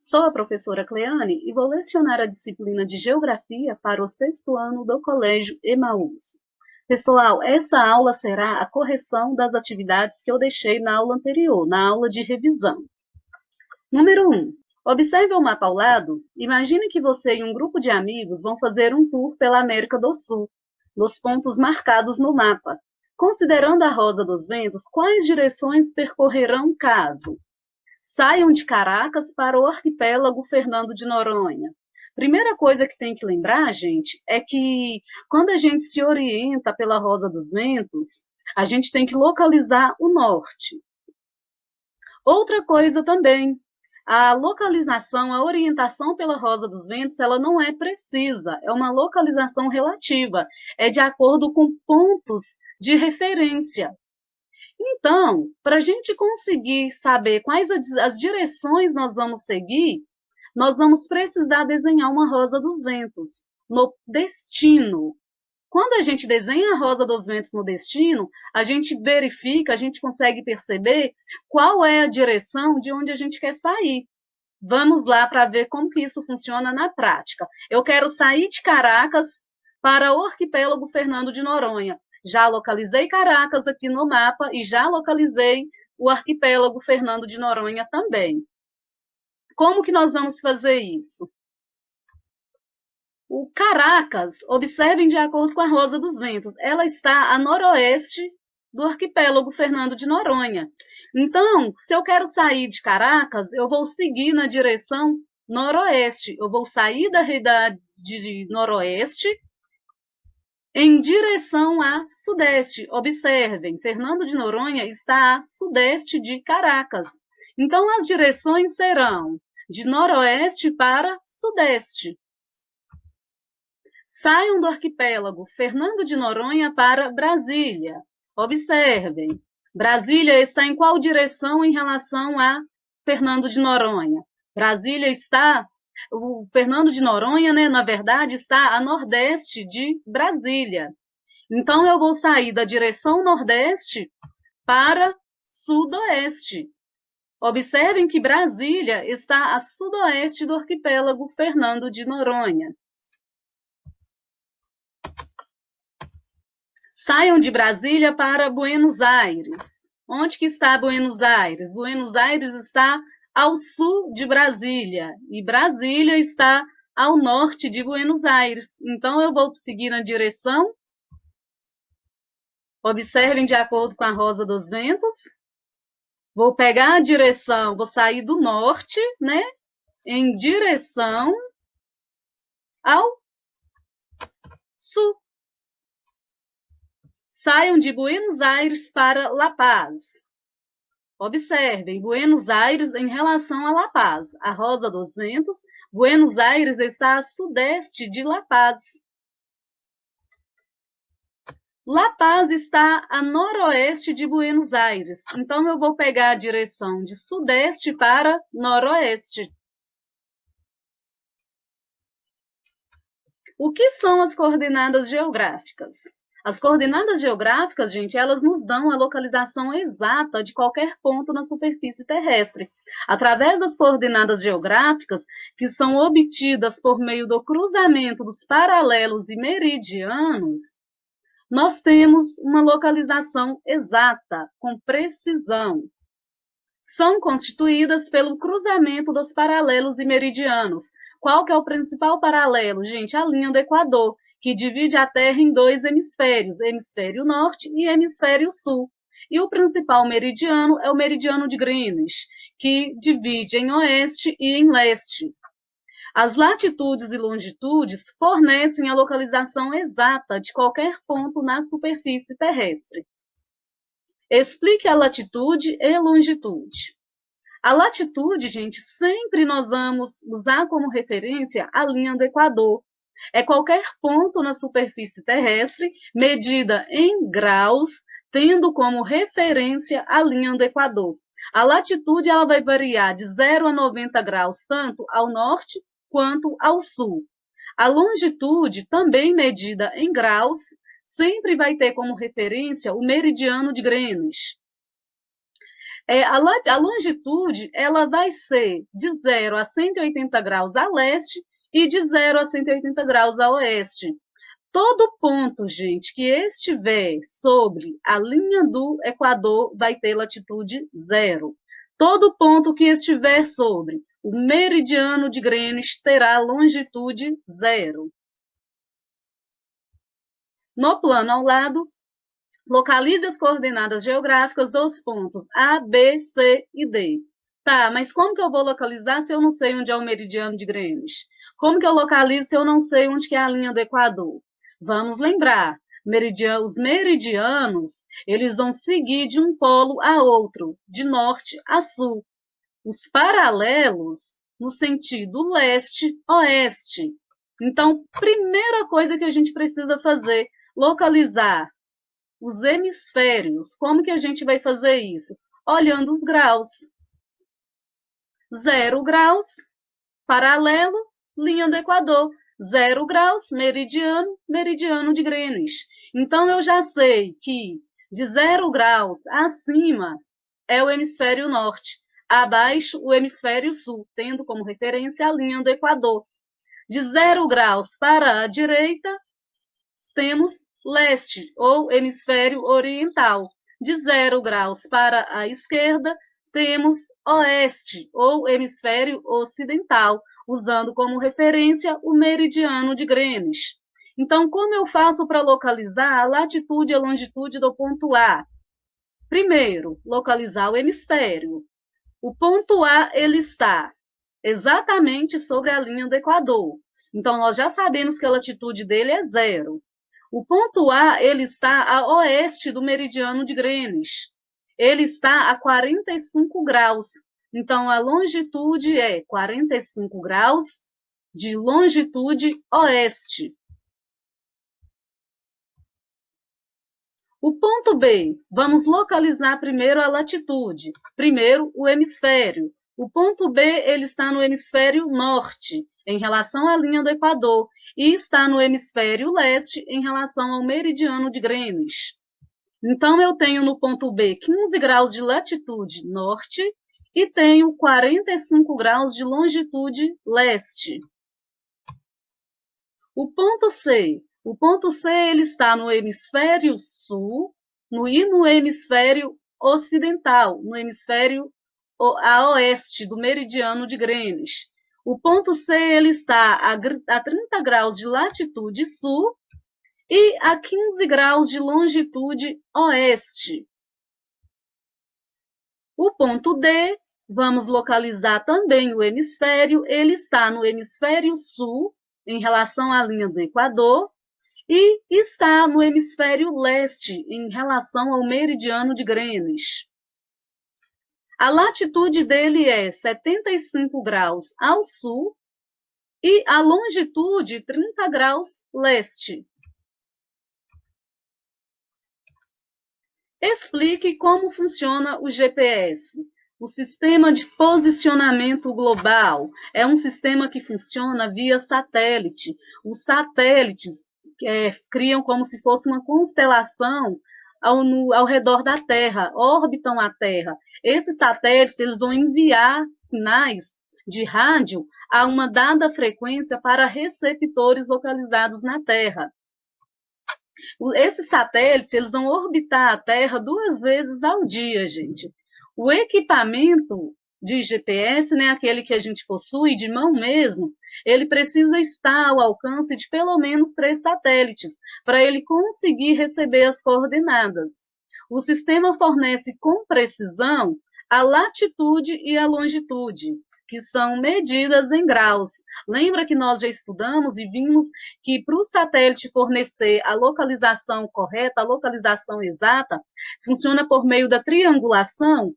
Sou a professora Cleane e vou lecionar a disciplina de Geografia para o sexto ano do Colégio Emaús. Pessoal, essa aula será a correção das atividades que eu deixei na aula anterior, na aula de revisão. Número 1. Observe o mapa ao lado. Imagine que você e um grupo de amigos vão fazer um tour pela América do Sul, nos pontos marcados no mapa. Considerando a Rosa dos Ventos, quais direções percorrerão caso saiam de Caracas para o arquipélago Fernando de Noronha? Primeira coisa que tem que lembrar, gente, é que quando a gente se orienta pela Rosa dos Ventos, a gente tem que localizar o norte. Outra coisa também, a localização, a orientação pela Rosa dos Ventos, ela não é precisa, é uma localização relativa, é de acordo com pontos de referência. Então, para a gente conseguir saber quais as direções nós vamos seguir, nós vamos precisar desenhar uma Rosa dos Ventos no destino. Quando a gente desenha a Rosa dos Ventos no destino, a gente verifica, a gente consegue perceber qual é a direção de onde a gente quer sair. Vamos lá para ver como que isso funciona na prática. Eu quero sair de Caracas para o arquipélago Fernando de Noronha. Já localizei Caracas aqui no mapa e já localizei o arquipélago Fernando de Noronha também. Como que nós vamos fazer isso? O Caracas, observem de acordo com a Rosa dos Ventos, ela está a noroeste do arquipélago Fernando de Noronha. Então, se eu quero sair de Caracas, eu vou seguir na direção noroeste. Eu vou sair de noroeste em direção a sudeste. Observem, Fernando de Noronha está a sudeste de Caracas. Então, as direções serão de noroeste para sudeste. Saiam do arquipélago Fernando de Noronha para Brasília. Observem, Brasília está em qual direção em relação a Fernando de Noronha? Brasília está, o Fernando de Noronha, né, na verdade, está a nordeste de Brasília. Então, eu vou sair da direção nordeste para sudoeste. Observem que Brasília está a sudoeste do arquipélago Fernando de Noronha. Saiam de Brasília para Buenos Aires. Onde que está Buenos Aires? Buenos Aires está ao sul de Brasília e Brasília está ao norte de Buenos Aires. Então, eu vou seguir na direção. Observem de acordo com a Rosa dos Ventos. Vou pegar a direção, vou sair do norte, né? Em direção ao sul. Saiam de Buenos Aires para La Paz. Observem, Buenos Aires em relação a La Paz. A Rosa dos Ventos, Buenos Aires está a sudeste de La Paz. La Paz está a noroeste de Buenos Aires. Então, eu vou pegar a direção de sudeste para noroeste. O que são as coordenadas geográficas? As coordenadas geográficas, gente, elas nos dão a localização exata de qualquer ponto na superfície terrestre. Através das coordenadas geográficas, que são obtidas por meio do cruzamento dos paralelos e meridianos, nós temos uma localização exata, com precisão. São constituídas pelo cruzamento dos paralelos e meridianos. Qual que é o principal paralelo, gente? A linha do Equador, que divide a Terra em dois hemisférios, hemisfério norte e hemisfério sul. E o principal meridiano é o meridiano de Greenwich, que divide em oeste e em leste. As latitudes e longitudes fornecem a localização exata de qualquer ponto na superfície terrestre. Explique a latitude e longitude. A latitude, gente, sempre nós vamos usar como referência a linha do Equador. É qualquer ponto na superfície terrestre medida em graus, tendo como referência a linha do Equador. A latitude ela vai variar de 0 a 90 graus, tanto ao norte quanto ao sul. A longitude, também medida em graus, sempre vai ter como referência o meridiano de Greenwich. A longitude ela vai ser de 0 a 180 graus a leste e de 0 a 180 graus a oeste. Todo ponto, gente, que estiver sobre a linha do Equador vai ter latitude 0. Todo ponto que estiver sobre o meridiano de Greenwich terá longitude 0. No plano ao lado, localize as coordenadas geográficas dos pontos A, B, C e D. Tá, mas como que eu vou localizar se eu não sei onde é o meridiano de Greenwich? Como que eu localizo se eu não sei onde que é a linha do Equador? Vamos lembrar, os meridianos, eles vão seguir de um polo a outro, de norte a sul. Os paralelos, no sentido leste-oeste. Então, primeira coisa que a gente precisa fazer, localizar os hemisférios. Como que a gente vai fazer isso? Olhando os graus. 0 graus, paralelo, linha do Equador. 0 graus, meridiano, meridiano de Greenwich. Então, eu já sei que de 0 graus acima é o hemisfério norte, abaixo o hemisfério sul, tendo como referência a linha do Equador. De 0 graus para a direita, temos leste, ou hemisfério oriental. De 0 graus para a esquerda, temos oeste, ou hemisfério ocidental, usando como referência o meridiano de Greenwich. Então, como eu faço para localizar a latitude e a longitude do ponto A? Primeiro, localizar o hemisfério. O ponto A ele está exatamente sobre a linha do Equador. Então, nós já sabemos que a latitude dele é 0. O ponto A ele está a oeste do meridiano de Greenwich. Ele está a 45 graus. Então, a longitude é 45 graus de longitude oeste. O ponto B, vamos localizar primeiro a latitude, primeiro o hemisfério. O ponto B ele está no hemisfério norte, em relação à linha do Equador, e está no hemisfério leste, em relação ao meridiano de Greenwich. Então, eu tenho no ponto B 15 graus de latitude norte e tenho 45 graus de longitude leste. O ponto C. O ponto C ele está no hemisfério sul e no hemisfério ocidental, no hemisfério a oeste do meridiano de Greenwich. O ponto C ele está a 30 graus de latitude sul e a 15 graus de longitude oeste. O ponto D, vamos localizar também o hemisfério, ele está no hemisfério sul, em relação à linha do Equador, e está no hemisfério leste, em relação ao meridiano de Greenwich. A latitude dele é 75 graus ao sul e a longitude 30 graus leste. Explique como funciona o GPS. O sistema de posicionamento global é um sistema que funciona via satélite. Os satélites criam como se fosse uma constelação ao redor da Terra, orbitam a Terra. Esses satélites eles vão enviar sinais de rádio a uma dada frequência para receptores localizados na Terra. Esses satélites eles vão orbitar a Terra 2 vezes ao dia, gente. O equipamento de GPS, né, aquele que a gente possui de mão mesmo, ele precisa estar ao alcance de pelo menos 3 satélites para ele conseguir receber as coordenadas. O sistema fornece com precisão a latitude e a longitude, que são medidas em graus. Lembra que nós já estudamos e vimos que para o satélite fornecer a localização correta, a localização exata, funciona por meio da triangulação,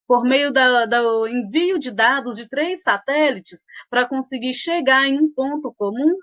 por meio do envio de dados de 3 satélites para conseguir chegar em um ponto comum?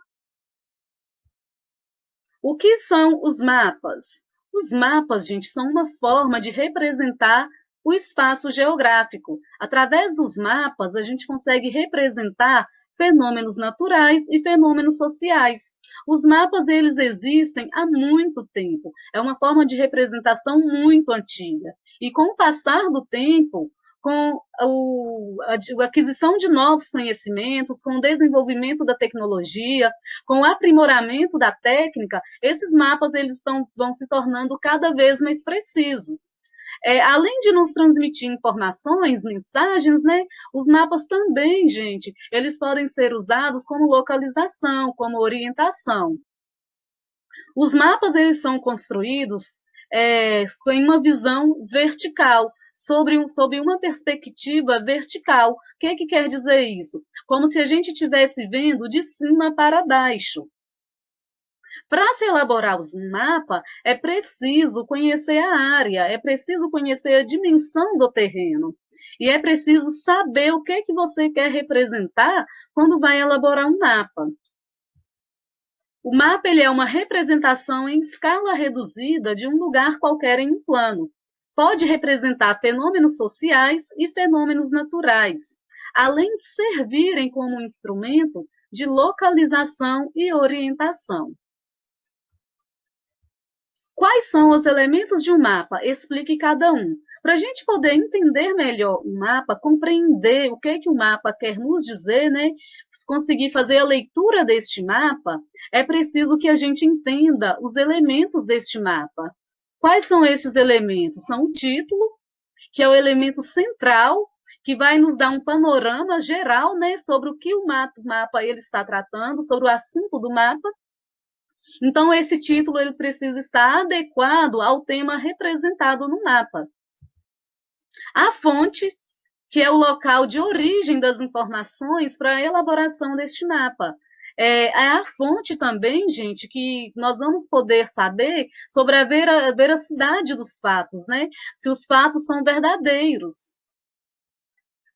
O que são os mapas? Os mapas, gente, são uma forma de representar o espaço geográfico. Através dos mapas, a gente consegue representar fenômenos naturais e fenômenos sociais. Os mapas, eles existem há muito tempo. É uma forma de representação muito antiga. E com o passar do tempo, com a aquisição de novos conhecimentos, com o desenvolvimento da tecnologia, com o aprimoramento da técnica, esses mapas eles vão se tornando cada vez mais precisos. Além de nos transmitir informações, mensagens, né, os mapas também, gente, eles podem ser usados como localização, como orientação. Os mapas eles são construídos em uma visão vertical, sob uma perspectiva vertical. O que quer dizer isso? Como se a gente estivesse vendo de cima para baixo. Para se elaborar um mapa, é preciso conhecer a área, é preciso conhecer a dimensão do terreno. E é preciso saber o que você quer representar quando vai elaborar um mapa. O mapa ele é uma representação em escala reduzida de um lugar qualquer em um plano. Pode representar fenômenos sociais e fenômenos naturais, além de servirem como um instrumento de localização e orientação. Quais são os elementos de um mapa? Explique cada um. Para a gente poder entender melhor o mapa, compreender o que o mapa quer nos dizer, né? Conseguir fazer a leitura deste mapa, é preciso que a gente entenda os elementos deste mapa. Quais são estes elementos? São o título, que é o elemento central, que vai nos dar um panorama geral, né, sobre o que o mapa ele está tratando, sobre o assunto do mapa. Então, esse título ele precisa estar adequado ao tema representado no mapa. A fonte, que é o local de origem das informações para a elaboração deste mapa. É a fonte também, gente, que nós vamos poder saber sobre a veracidade dos fatos, né? Se os fatos são verdadeiros.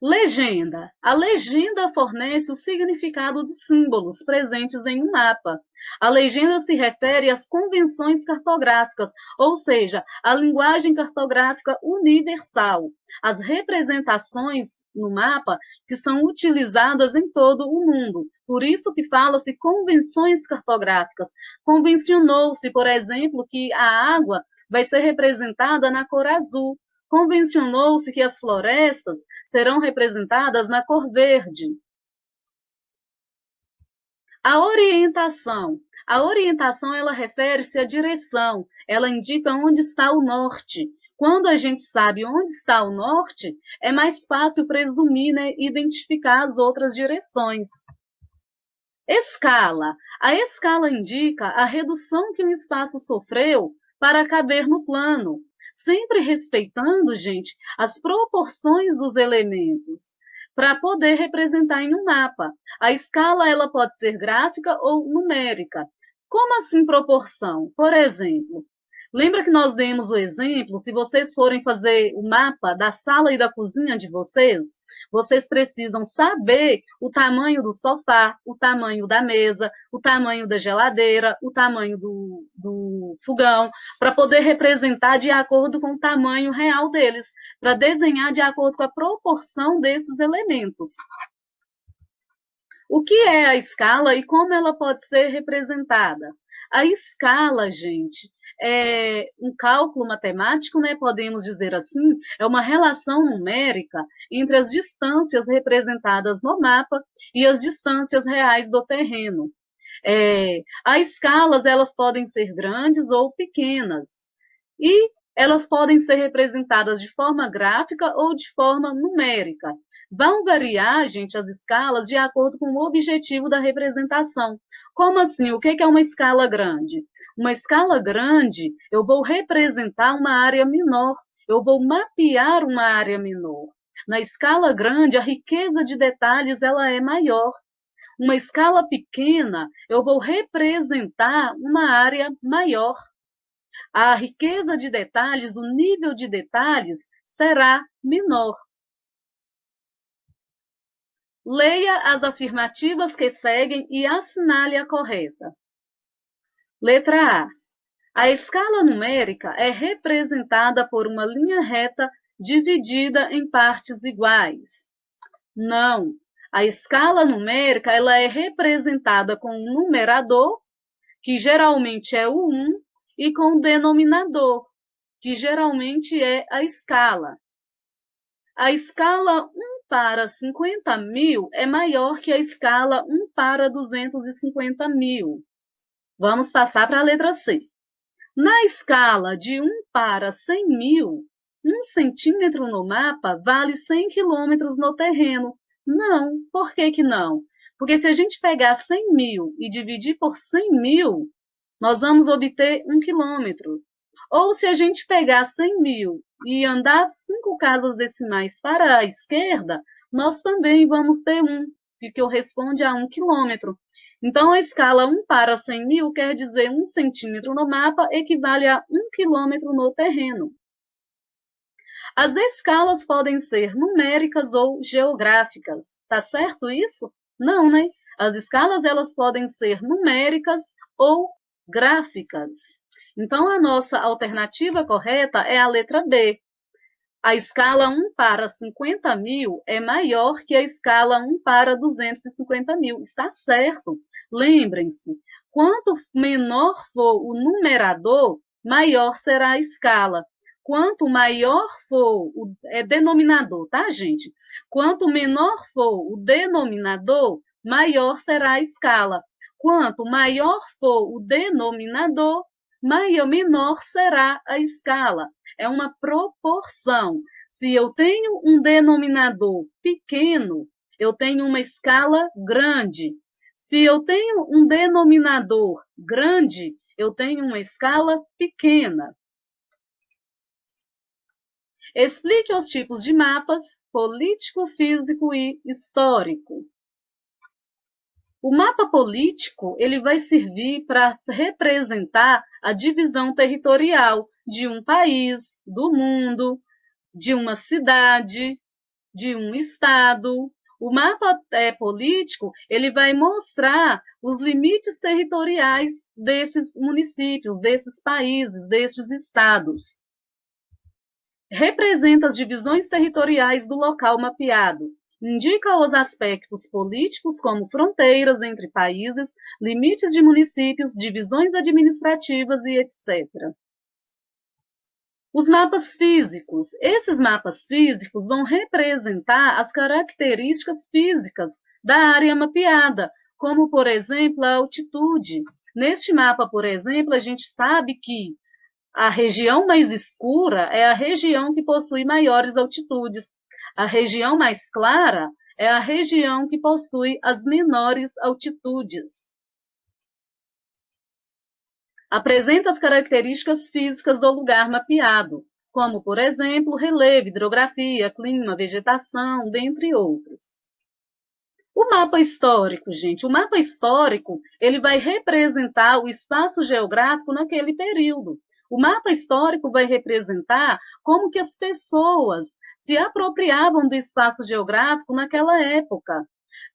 Legenda. A legenda fornece o significado dos símbolos presentes em um mapa. A legenda se refere às convenções cartográficas, ou seja, à linguagem cartográfica universal, as representações no mapa que são utilizadas em todo o mundo. Por isso que fala-se convenções cartográficas. Convencionou-se, por exemplo, que a água vai ser representada na cor azul. Convencionou-se que as florestas serão representadas na cor verde. A orientação. A orientação, ela refere-se à direção, ela indica onde está o norte. Quando a gente sabe onde está o norte, é mais fácil presumir, né, identificar as outras direções. Escala. A escala indica a redução que o espaço sofreu para caber no plano, sempre respeitando, gente, as proporções dos elementos, para poder representar em um mapa. A escala ela pode ser gráfica ou numérica. Como assim proporção? Por exemplo, lembra que nós demos o exemplo, se vocês forem fazer o mapa da sala e da cozinha de vocês precisam saber o tamanho do sofá, o tamanho da mesa, o tamanho da geladeira, o tamanho do fogão, para poder representar de acordo com o tamanho real deles, para desenhar de acordo com a proporção desses elementos. O que é a escala e como ela pode ser representada? A escala, gente, é um cálculo matemático, né, podemos dizer assim, é uma relação numérica entre as distâncias representadas no mapa e as distâncias reais do terreno. As escalas, elas podem ser grandes ou pequenas, e elas podem ser representadas de forma gráfica ou de forma numérica. Vão variar, gente, as escalas de acordo com o objetivo da representação. Como assim? O que é uma escala grande? Uma escala grande, eu vou representar uma área menor, eu vou mapear uma área menor. Na escala grande, a riqueza de detalhes ela é maior. Uma escala pequena, eu vou representar uma área maior. A riqueza de detalhes, o nível de detalhes será menor. Leia as afirmativas que seguem e assinale a correta. Letra A. A escala numérica é representada por uma linha reta dividida em partes iguais. Não. A escala numérica ela é representada com um numerador, que geralmente é o 1, e com o denominador, que geralmente é a escala. A escala 1 para 50.000 é maior que a escala 1 para 250.000. Vamos passar para a letra C. Na escala de 1 para 100.000, 1 centímetro no mapa vale 100 quilômetros no terreno. Não, por que que não? Porque se a gente pegar 100.000 e dividir por 100.000, nós vamos obter 1 quilômetro. Ou se a gente pegar 100.000 e andar 5 casas decimais para a esquerda, nós também vamos ter 1, que corresponde a 1 quilômetro. Então, a escala 1 para 100.000 quer dizer 1 centímetro no mapa equivale a 1 quilômetro no terreno. As escalas podem ser numéricas ou geográficas. Tá certo isso? Não, né? As escalas elas podem ser numéricas ou gráficas. Então, a nossa alternativa correta é a letra B. A escala 1 para 50.000 é maior que a escala 1 para 250.000. Está certo. Lembrem-se, quanto menor for o numerador, maior será a escala. Quanto maior for o denominador, tá, gente? Quanto menor for o denominador, maior será a escala. Quanto maior for o denominador, menor será a escala. É uma proporção. Se eu tenho um denominador pequeno, eu tenho uma escala grande. Se eu tenho um denominador grande, eu tenho uma escala pequena. Explique os tipos de mapas: político, físico e histórico. O mapa político ele vai servir para representar a divisão territorial de um país, do mundo, de uma cidade, de um estado. O mapa político ele vai mostrar os limites territoriais desses municípios, desses países, destes estados. Representa as divisões territoriais do local mapeado. Indica os aspectos políticos, como fronteiras entre países, limites de municípios, divisões administrativas e etc. Os mapas físicos. Esses mapas físicos vão representar as características físicas da área mapeada, como, por exemplo, a altitude. Neste mapa, por exemplo, a gente sabe que a região mais escura é a região que possui maiores altitudes. A região mais clara é a região que possui as menores altitudes. Apresenta as características físicas do lugar mapeado, como, por exemplo, relevo, hidrografia, clima, vegetação, dentre outros. O mapa histórico, gente, o mapa histórico, ele vai representar o espaço geográfico naquele período. O mapa histórico vai representar como que as pessoas se apropriavam do espaço geográfico naquela época.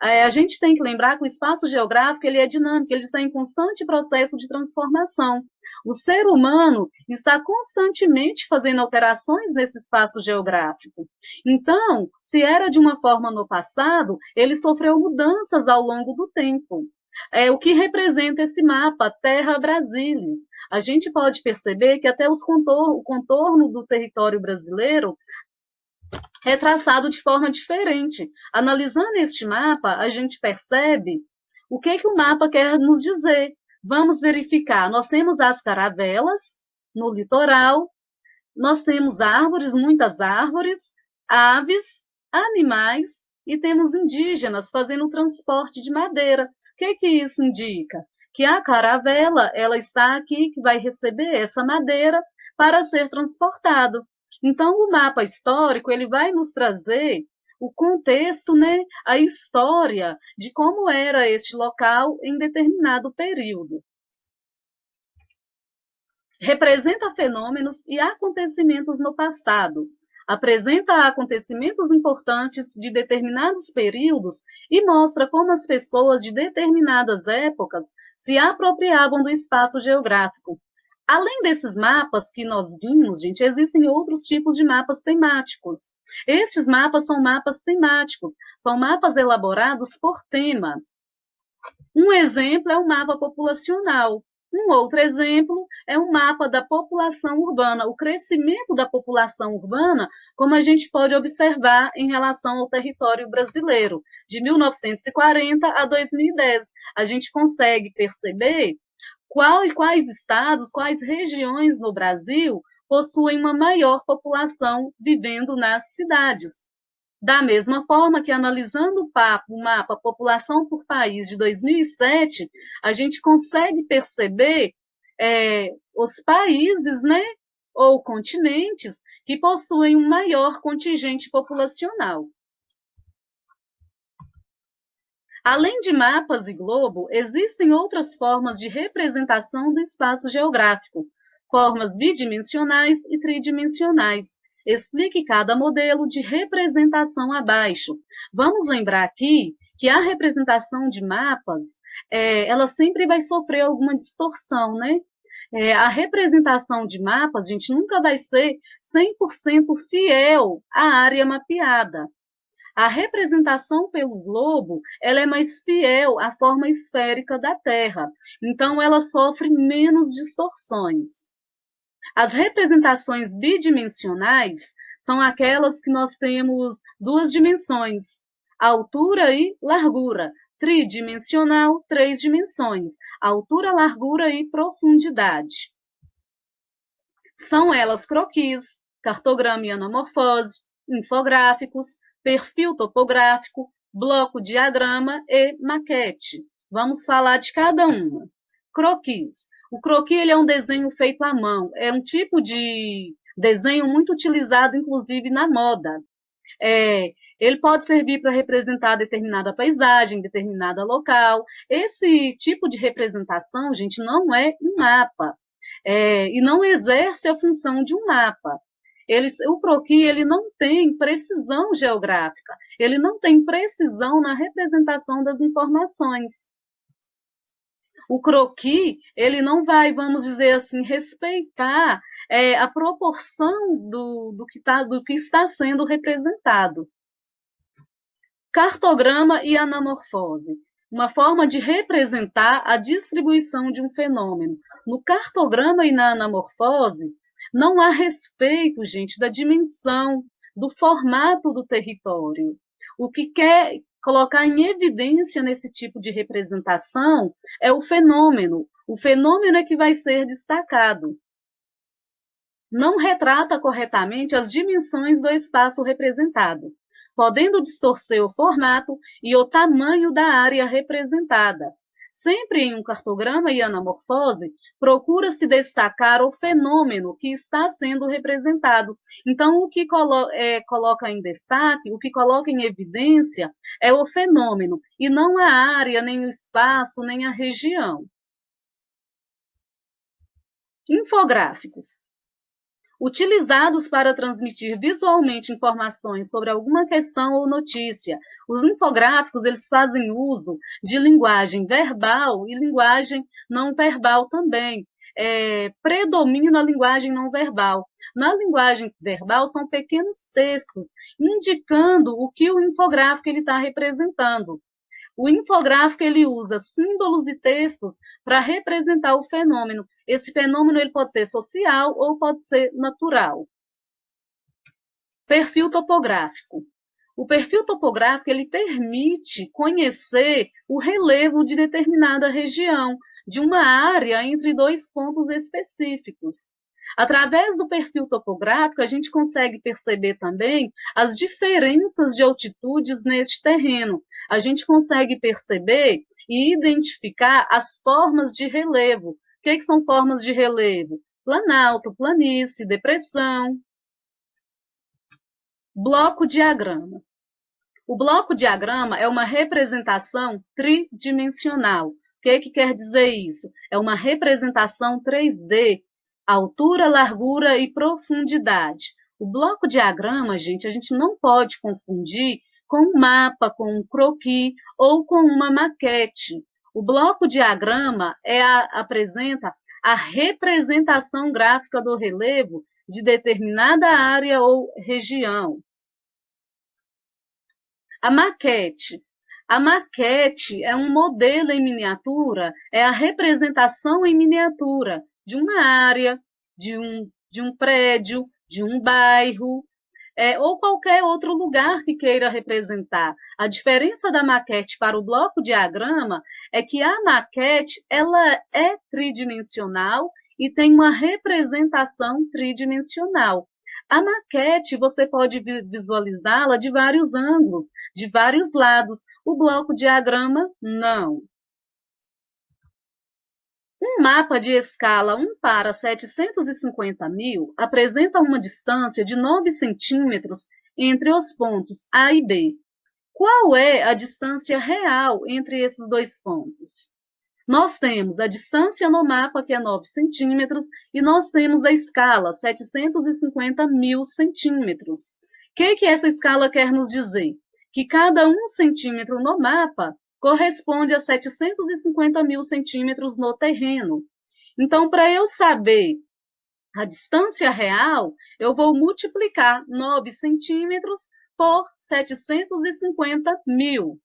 A gente tem que lembrar que o espaço geográfico ele é dinâmico, ele está em constante processo de transformação. O ser humano está constantemente fazendo alterações nesse espaço geográfico. Então, se era de uma forma no passado, ele sofreu mudanças ao longo do tempo. O que representa esse mapa, Terra Brasilis. A gente pode perceber que até o contorno do território brasileiro é traçado de forma diferente. Analisando este mapa, a gente percebe o que o mapa quer nos dizer. Vamos verificar. Nós temos as caravelas no litoral, nós temos árvores, muitas árvores, aves, animais e temos indígenas fazendo o transporte de madeira. O que isso indica? Que a caravela ela está aqui, que vai receber essa madeira para ser transportado. Então, o mapa histórico ele vai nos trazer o contexto, né, a história de como era este local em determinado período. Representa fenômenos e acontecimentos no passado. Apresenta acontecimentos importantes de determinados períodos e mostra como as pessoas de determinadas épocas se apropriavam do espaço geográfico. Além desses mapas que nós vimos, gente, existem outros tipos de mapas temáticos. Estes mapas são mapas temáticos, são mapas elaborados por tema. Um exemplo é o mapa populacional. Um outro exemplo é o mapa da população urbana, o crescimento da população urbana, como a gente pode observar em relação ao território brasileiro, de 1940 a 2010. A gente consegue perceber quais estados, quais regiões no Brasil possuem uma maior população vivendo nas cidades. Da mesma forma que, analisando o mapa População por País de 2007, a gente consegue perceber os países, né, ou continentes que possuem um maior contingente populacional. Além de mapas e globo, existem outras formas de representação do espaço geográfico, formas bidimensionais e tridimensionais. Explique cada modelo de representação abaixo. Vamos lembrar aqui que a representação de mapas, ela sempre vai sofrer alguma distorção, né? A representação de mapas, gente, nunca vai ser 100% fiel à área mapeada. A representação pelo globo, ela é mais fiel à forma esférica da Terra, então ela sofre menos distorções. As representações bidimensionais são aquelas que nós temos duas dimensões, altura e largura. Tridimensional, 3 dimensões, altura, largura e profundidade. São elas croquis, cartograma e anamorfose, infográficos, perfil topográfico, bloco diagrama e maquete. Vamos falar de cada uma. Croquis. O croquis ele é um desenho feito à mão, é um tipo de desenho muito utilizado, inclusive, na moda. Ele pode servir para representar determinada paisagem, determinada local. Esse tipo de representação, gente, não é um mapa, e não exerce a função de um mapa. O croquis ele não tem precisão geográfica, ele não tem precisão na representação das informações. O croquis ele não vai, vamos dizer assim, respeitar a proporção do que está sendo representado. Cartograma e anamorfose. Uma forma de representar a distribuição de um fenômeno. No cartograma e na anamorfose, não há respeito, gente, da dimensão, do formato do território. O que quer colocar em evidência nesse tipo de representação é o fenômeno. O fenômeno é que vai ser destacado. Não retrata corretamente as dimensões do espaço representado, podendo distorcer o formato e o tamanho da área representada. Sempre em um cartograma e anamorfose, procura-se destacar o fenômeno que está sendo representado. Então, o que coloca em destaque, o que coloca em evidência é o fenômeno, e não a área, nem o espaço, nem a região. Infográficos. Utilizados para transmitir visualmente informações sobre alguma questão ou notícia. Os infográficos eles fazem uso de linguagem verbal e linguagem não verbal também. Predomina a linguagem não verbal. Na linguagem verbal são pequenos textos indicando o que o infográfico está representando. O infográfico ele usa símbolos e textos para representar o fenômeno. Esse fenômeno ele pode ser social ou pode ser natural. Perfil topográfico. O perfil topográfico ele permite conhecer o relevo de determinada região, de uma área entre dois pontos específicos. Através do perfil topográfico, a gente consegue perceber também as diferenças de altitudes neste terreno. A gente consegue perceber e identificar as formas de relevo. O que são formas de relevo? Planalto, planície, depressão. Bloco diagrama. O bloco diagrama é uma representação tridimensional. O que quer dizer isso? É uma representação 3D, altura, largura e profundidade. O bloco diagrama, gente, a gente não pode confundir com um mapa, com um croquis ou com uma maquete. O bloco diagrama apresenta a representação gráfica do relevo de determinada área ou região. A maquete. A maquete é um modelo em miniatura, é a representação em miniatura de uma área, de um prédio, de um bairro, ou qualquer outro lugar que queira representar. A diferença da maquete para o bloco diagrama é que a maquete ela é tridimensional e tem uma representação tridimensional. A maquete você pode visualizá-la de vários ângulos, de vários lados. O bloco diagrama, não. Um mapa de escala 1 para 750.000 apresenta uma distância de 9 centímetros entre os pontos A e B. Qual é a distância real entre esses dois pontos? Nós temos a distância no mapa, que é 9 centímetros, e nós temos a escala, 750.000 centímetros. O que essa escala quer nos dizer? Que cada 1 centímetro no mapa corresponde a 750.000 centímetros no terreno. Então, para eu saber a distância real, eu vou multiplicar 9 centímetros por 750.000,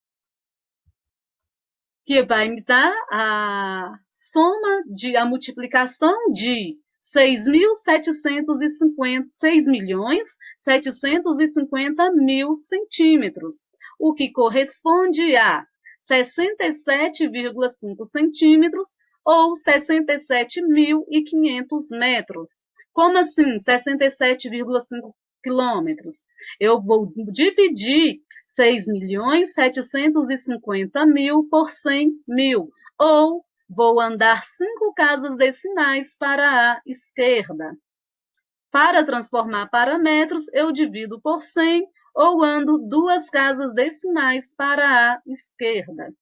que vai me dar a soma a multiplicação de 6.750.000 centímetros, o que corresponde a 67,5 centímetros ou 67.500 metros. Como assim 67,5 quilômetros? Eu vou dividir 6.750.000 por 100.000, ou vou andar 5 casas decimais para a esquerda. Para transformar para metros, eu divido por 100 ou ando 2 casas decimais para a esquerda.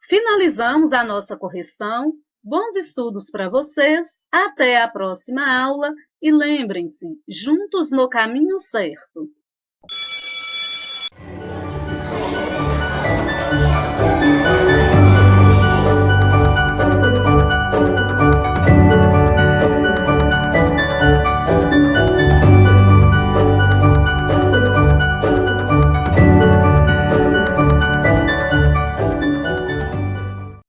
Finalizamos a nossa correção. Bons estudos para vocês. Até a próxima aula. E lembrem-se, juntos no caminho certo.